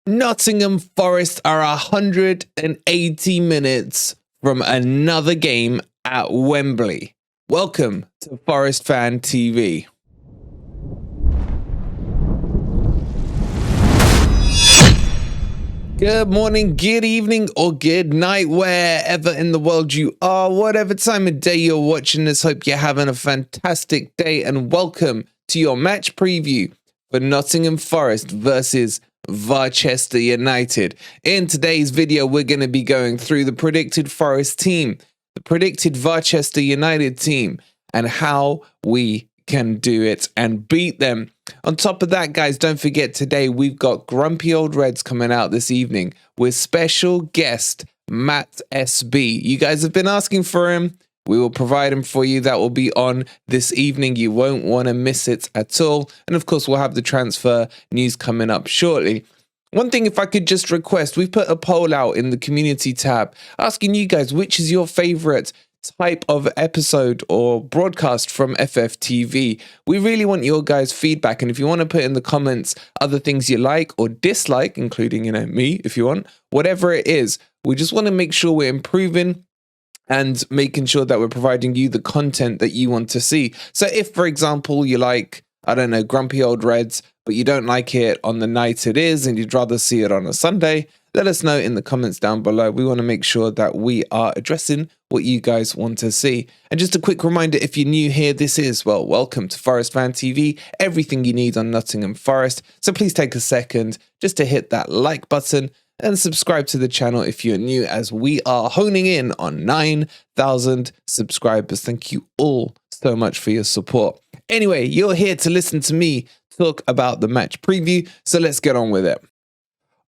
Nottingham Forest are 180 minutes from another game at Wembley. Welcome to Forest Fan TV. Good morning, good evening, or good night, wherever in the world you are, whatever time of day you're watching this. Hope you're having a fantastic day, and welcome to your match preview for Nottingham Forest versus Manchester United. In today's video, we're going to be going through the predicted Forest team, the predicted Manchester United team, and how we can do it and beat them. On top of that, guys, don't forget today we've got Grumpy Old Reds coming out this evening with special guest Matt SB. You guys have been asking for him. We will provide him for you. That will be on this evening. You won't want to miss it at all. And of course, we'll have the transfer news coming up shortly. One thing, if I could just request, we've put a poll out in the community tab asking you guys, which is your favorite type of episode or broadcast from FFTV. We really want your guys' feedback, and if you want to put in the comments other things you like or dislike, including, me, if you want, whatever it is, we just want to make sure we're improving and making sure that we're providing you the content that you want to see. So if, for example, you like, I don't know, Grumpy Old Reds, but you don't like it on the night it is and you'd rather see it on a Sunday, let us know in the comments down below. We want to make sure that we are addressing what you guys want to see. And just a quick reminder, if you're new here, this is, well, welcome to Forest Fan TV, everything you need on Nottingham Forest. So please take a second just to hit that like button and subscribe to the channel if you're new, as we are honing in on 9,000 subscribers. Thank you all so much for your support. Anyway, you're here to listen to me talk about the match preview, so let's get on with it.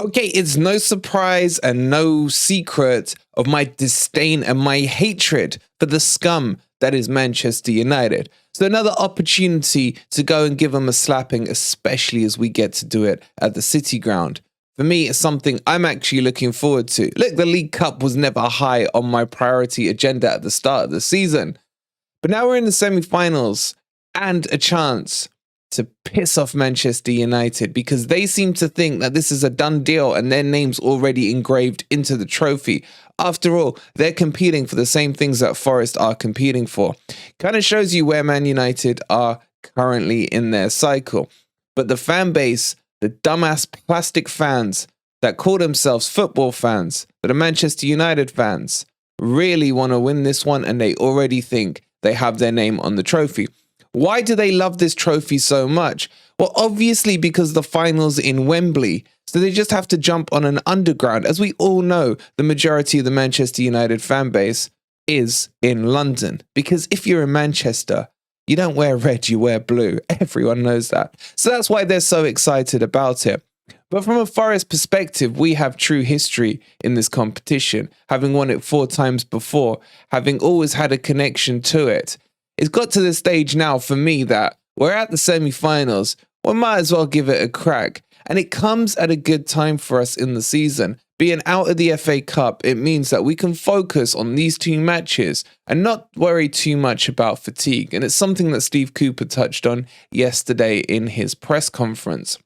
Okay, it's no surprise and no secret of my disdain and my hatred for the scum that is Manchester United. So another opportunity to go and give them a slapping, especially as we get to do it at the City Ground. For me, it's something I'm actually looking forward to. Look, the League Cup was never high on my priority agenda at the start of the season. But now we're in the semi-finals and a chance to piss off Manchester United, because they seem to think that this is a done deal and their name's already engraved into the trophy. After all, they're competing for the same things that Forest are competing for. Kind of shows you where Man United are currently in their cycle. But the fan base, the dumbass plastic fans that call themselves football fans, but are Manchester United fans, really want to win this one, and they already think they have their name on the trophy. Why do they love this trophy so much? Well, obviously because the final's in Wembley, so they just have to jump on an underground. As we all know, the majority of the Manchester United fan base is in London, because if you're in Manchester, you don't wear red, you wear blue. Everyone knows that. So that's why they're so excited about it. But from a Forest perspective, we have true history in this competition, having won it 4 times before, having always had a connection to it. It's got to the stage now for me that we're at the semi-finals, we might as well give it a crack. And it comes at a good time for us in the season. Being out of the FA Cup, it means that we can focus on these 2 matches and not worry too much about fatigue. And it's something that Steve Cooper touched on yesterday in his press conference.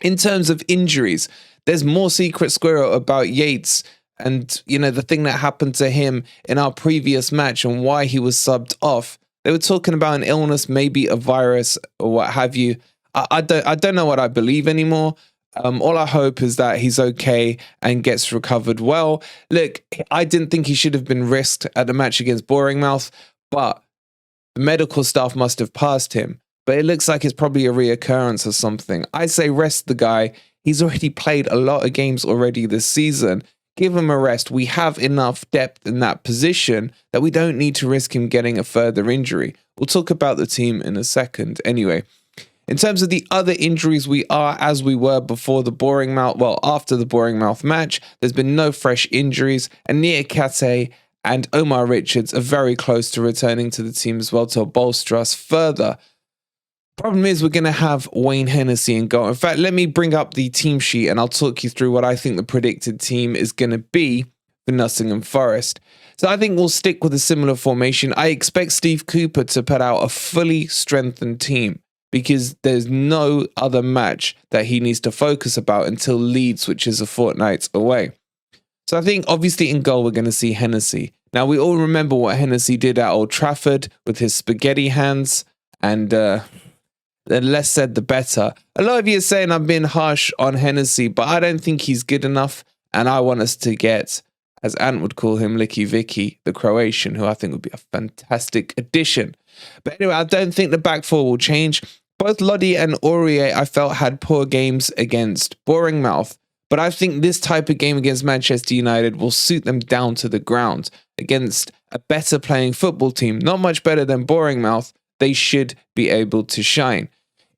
In terms of injuries, there's more secret squirrel about Yates and, the thing that happened to him in our previous match and why he was subbed off. They were talking about an illness, maybe a virus or what have you. I don't know what I believe anymore. All I hope is that he's okay and gets recovered well. Look, I didn't think he should have been risked at the match against Bournemouth, but the medical staff must have passed him. But it looks like it's probably a reoccurrence or something. I say rest the guy. He's already played a lot of games already this season. Give him a rest. We have enough depth in that position that we don't need to risk him getting a further injury. We'll talk about the team in a second. Anyway, in terms of the other injuries, we are as we were before the after the Bournemouth match. There's been no fresh injuries, and Niakate and Omar Richards are very close to returning to the team as well to bolster us further. Problem is, we're going to have Wayne Hennessy in goal. In fact, let me bring up the team sheet and I'll talk you through what I think the predicted team is going to be for Nottingham Forest. So I think we'll stick with a similar formation. I expect Steve Cooper to put out a fully strengthened team. because there's no other match that he needs to focus about until Leeds, which is a fortnight away. So I think obviously in goal, we're going to see Hennessy. Now, we all remember what Hennessy did at Old Trafford with his spaghetti hands, and the less said, the better. A lot of you are saying I'm being harsh on Hennessy, but I don't think he's good enough, and I want us to get, as Ant would call him, Licky Vicky, the Croatian, who I think would be a fantastic addition. But anyway, I don't think the back four will change. Both Lodi and Aurier, I felt, had poor games against Bournemouth. But I think this type of game against Manchester United will suit them down to the ground. Against a better playing football team, not much better than Bournemouth, they should be able to shine.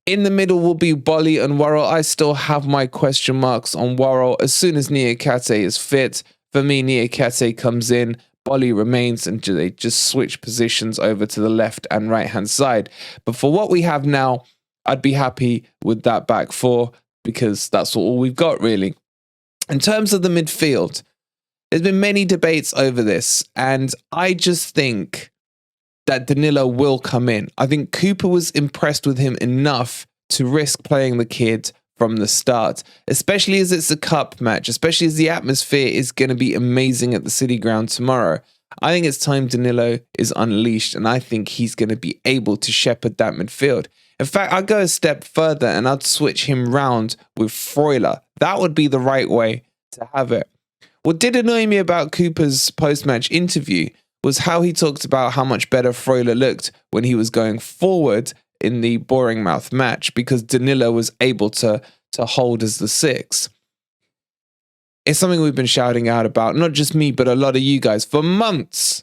In the middle will be Bolly and Worrell. I still have my question marks on Worrell. As soon as Niakate is fit, for me, Niakate comes in, Bolly remains, and they just switch positions over to the left and right hand side. But for what we have now, I'd be happy with that back four, because that's all we've got, really. In terms of the midfield, there's been many debates over this, and I just think that Danilo will come in. I think Cooper was impressed with him enough to risk playing the kid from the start, especially as it's a cup match, especially as the atmosphere is going to be amazing at the City Ground tomorrow. I think it's time Danilo is unleashed, and I think he's going to be able to shepherd that midfield. In fact, I'd go a step further and I'd switch him round with Freuler. That would be the right way to have it. What did annoy me about Cooper's post-match interview was how he talked about how much better Freuler looked when he was going forward in the Bournemouth match, because Danilo was able to hold as the six. It's something we've been shouting out about, not just me, but a lot of you guys for months.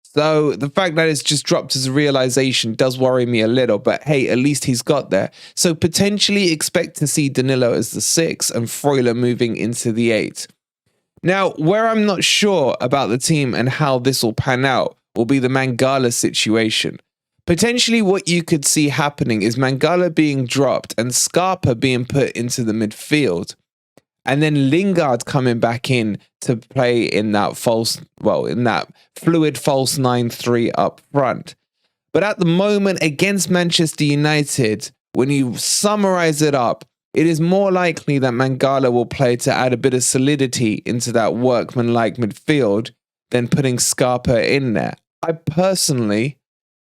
So the fact that it's just dropped as a realization does worry me a little, but hey, at least he's got there. So potentially expect to see Danilo as the 6 and Freuler moving into the 8. Now, where I'm not sure about the team and how this will pan out will be the Mangala situation. Potentially what you could see happening is Mangala being dropped and Scarpa being put into the midfield, and then Lingard coming back in to play in that fluid false 9-3 up front. But at the moment against Manchester United, when you summarize it up, it is more likely that Mangala will play to add a bit of solidity into that workman-like midfield than putting Scarpa in there. I personally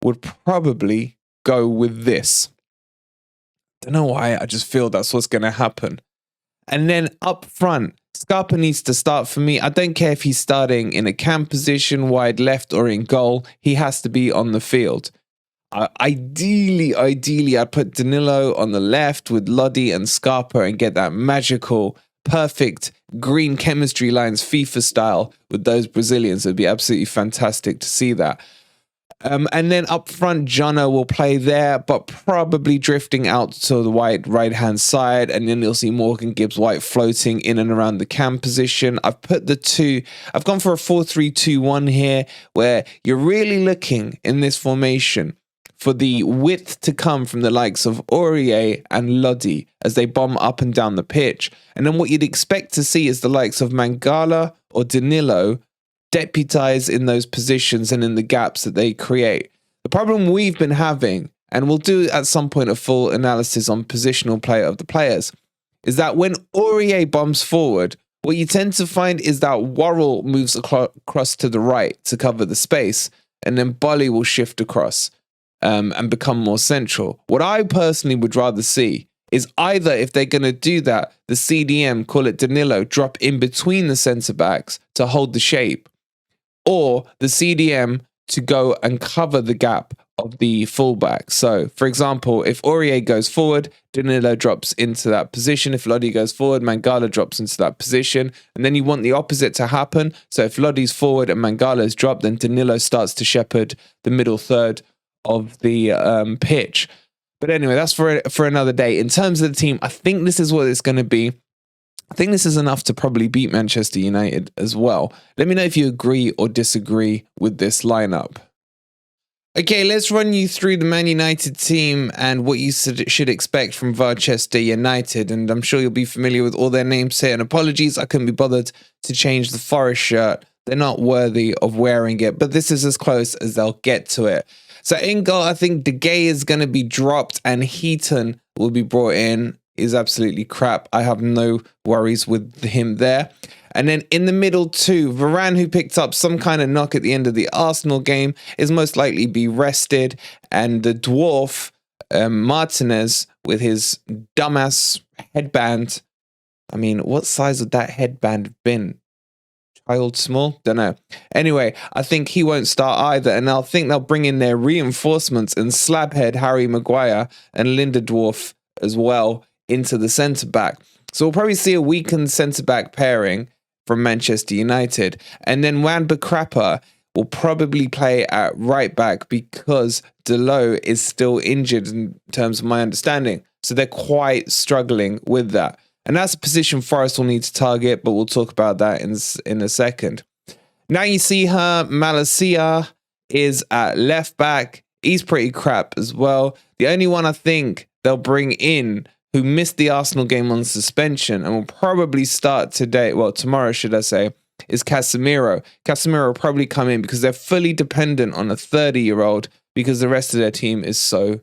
would probably go with this. Don't know why, I just feel that's what's going to happen. And then up front, Scarpa needs to start for me. I don't care if he's starting in a cam position, wide left, or in goal. He has to be on the field. Ideally, I'd put Danilo on the left with Lodi and Scarpa and get that magical, perfect green chemistry lines, FIFA style, with those Brazilians. It'd be absolutely fantastic to see that. And then up front, Jono will play there, but probably drifting out to the right-hand side. And then you'll see Morgan Gibbs-White floating in and around the cam position. I've gone for a 4-3-2-1 here, where you're really looking in this formation for the width to come from the likes of Aurier and Lodi as they bomb up and down the pitch. And then what you'd expect to see is the likes of Mangala or Danilo deputize in those positions and in the gaps that they create. The problem we've been having, and we'll do at some point a full analysis on positional play of the players, is that when Aurier bombs forward, what you tend to find is that Worrell moves across to the right to cover the space, and then Bolly will shift across and become more central. What I personally would rather see is either, if they're going to do that, the CDM, call it Danilo, drop in between the centre backs to hold the shape, or the CDM to go and cover the gap of the fullback. So, for example, if Aurier goes forward, Danilo drops into that position. If Lodi goes forward, Mangala drops into that position. And then you want the opposite to happen. So if Lodi's forward and Mangala's dropped, then Danilo starts to shepherd the middle third of the pitch. But anyway, that's for another day. In terms of the team, I think this is what it's going to be. I think this is enough to probably beat Manchester United as well. Let me know if you agree or disagree with this lineup. Okay, let's run you through the Man United team and what you should expect from Manchester United. And I'm sure you'll be familiar with all their names here. And apologies, I couldn't be bothered to change the Forest shirt. They're not worthy of wearing it, but this is as close as they'll get to it. So in goal, I think De Gea is going to be dropped and Heaton will be brought in. Is absolutely crap. I have no worries with him there. And then in the middle too, Varane, who picked up some kind of knock at the end of the Arsenal game, is most likely be rested. And the dwarf, Martinez, with his dumbass headband. I mean, what size would that headband have been? Child small? Don't know. Anyway, I think he won't start either. And I think they'll bring in their reinforcements and slabhead Harry Maguire and Lindelof as well into the centre-back. So we'll probably see a weakened centre-back pairing from Manchester United. And then Wan-Bissaka will probably play at right-back because Dalot is still injured in terms of my understanding. So they're quite struggling with that. And that's a position Forest will need to target, but we'll talk about that in a second. Now you see her, Malacia is at left-back. He's pretty crap as well. The only one I think they'll bring in who missed the Arsenal game on suspension and will probably start today, well, tomorrow, should I say, is Casemiro. Casemiro will probably come in because they're fully dependent on a 30-year-old because the rest of their team is so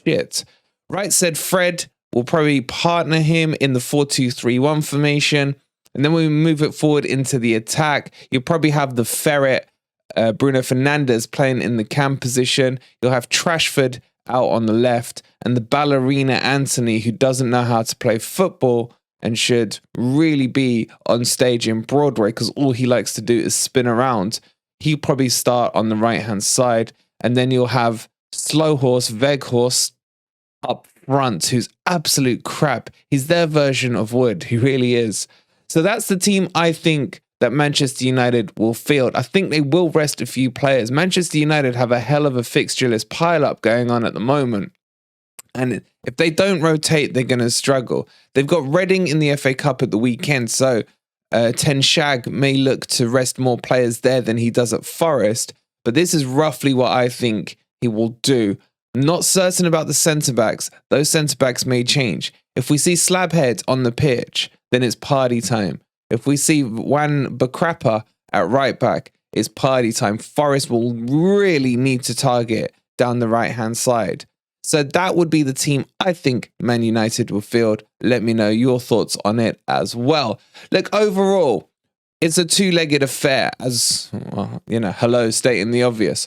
shit. Right said Fred will probably partner him in the 4-2-3-1 formation. And then when we move it forward into the attack, you'll probably have the ferret, Bruno Fernandes, playing in the cam position. You'll have Trashford out on the left, and the ballerina Anthony, who doesn't know how to play football and should really be on stage in Broadway because all he likes to do is spin around. He'll probably start on the right-hand side, and then you'll have Slow Horse, Veghorst up front, who's absolute crap. He's their version of Wood. He really is. So that's the team I think that Manchester United will field. I think they will rest a few players. Manchester United have a hell of a fixture list pile-up going on at the moment. And if they don't rotate, they're going to struggle. They've got Reading in the FA Cup at the weekend, so Ten Shag may look to rest more players there than he does at Forest. But this is roughly what I think he will do. Not certain about the centre-backs. Those centre-backs may change. If we see Slabhead on the pitch, then it's party time. If we see Wan-Bissaka at right back, it's party time. Forest will really need to target down the right-hand side. So that would be the team I think Man United will field. Let me know your thoughts on it as well. Look, overall, it's a two-legged affair, as, well, hello, stating the obvious.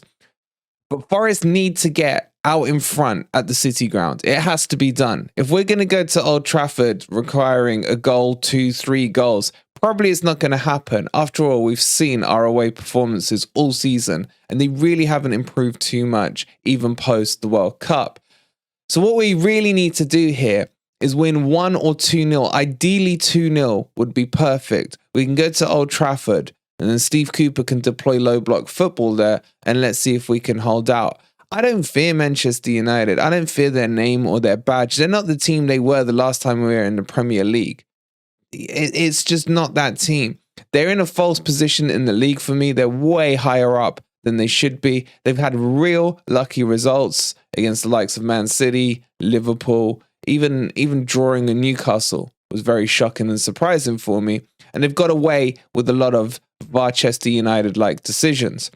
But Forest need to get out in front at the City Ground. It has to be done. If we're going to go to Old Trafford requiring a goal, 2-3 goals, probably it's not going to happen. After all, we've seen our away performances all season, and they really haven't improved too much, even post the World Cup. So what we really need to do here is win 1 or 2-0. Ideally 2-0 would be perfect. We can go to Old Trafford, and then Steve Cooper can deploy low block football there, and let's see if we can hold out. I don't fear Manchester United. I don't fear their name or their badge. They're not the team they were the last time we were in the Premier League. It's just not that team. They're in a false position in the league for me. They're way higher up than they should be. They've had real lucky results against the likes of Man City, Liverpool, even drawing a Newcastle was very shocking and surprising for me. And they've got away with a lot of Manchester United-like decisions.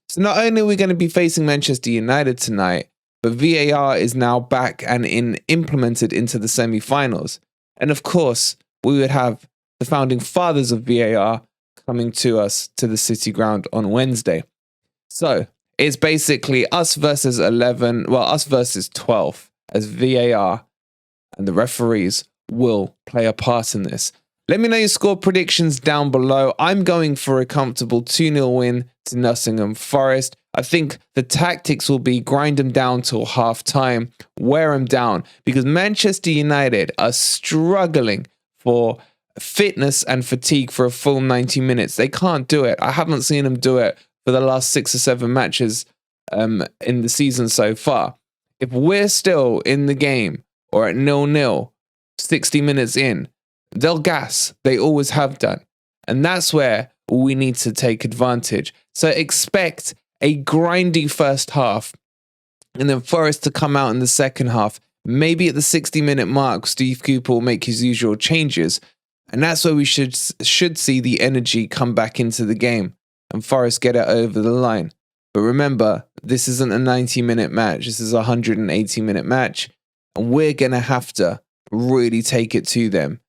So not only are we going to be facing Manchester United tonight, but VAR is now back and implemented into the semi-finals. And of course, we would have the founding fathers of VAR coming to us to the City Ground on Wednesday. So it's basically us versus 12 as VAR, and the referees will play a part in this. Let me know your score predictions down below. I'm going for a comfortable 2-0 win to Nottingham Forest. I think the tactics will be grind them down till half time, wear them down, because Manchester United are struggling for fitness and fatigue for a full 90 minutes. They can't do it. I haven't seen them do it for the last 6 or 7 matches in the season so far. If we're still in the game or at 0-0, 60 minutes in, they'll gas. They always have done. And that's where we need to take advantage. So expect a grindy first half and then Forest to come out in the second half. Maybe at the 60-minute mark, Steve Cooper will make his usual changes. And that's where we should see the energy come back into the game and Forest get it over the line. But remember, this isn't a 90-minute match. This is a 180-minute match. And we're going to have to really take it to them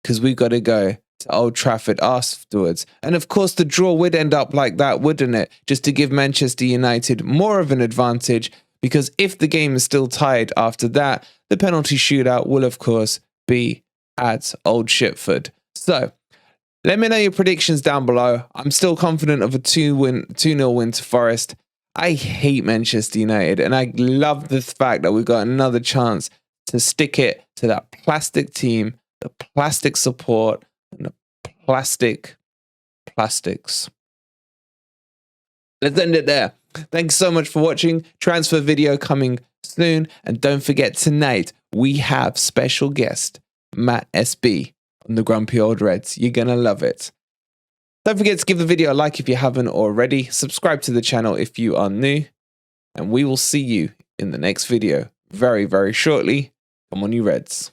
because we've got to go to Old Trafford afterwards. And of course, the draw would end up like that, wouldn't it? Just to give Manchester United more of an advantage, because if the game is still tied after that, the penalty shootout will, of course, be at Old Shitford. So let me know your predictions down below. I'm still confident of a 2-0 win to Forest. I hate Manchester United, and I love the fact that we've got another chance to stick it to that plastic team, the plastic support, and the plastics. Let's end it there. Thanks so much for watching. Transfer video coming soon. And don't forget, tonight we have special guest Matt SB on the Grumpy Old Reds. You're going to love it. Don't forget to give the video a like if you haven't already. Subscribe to the channel if you are new. And we will see you in the next video very, very shortly. Come on, you Reds.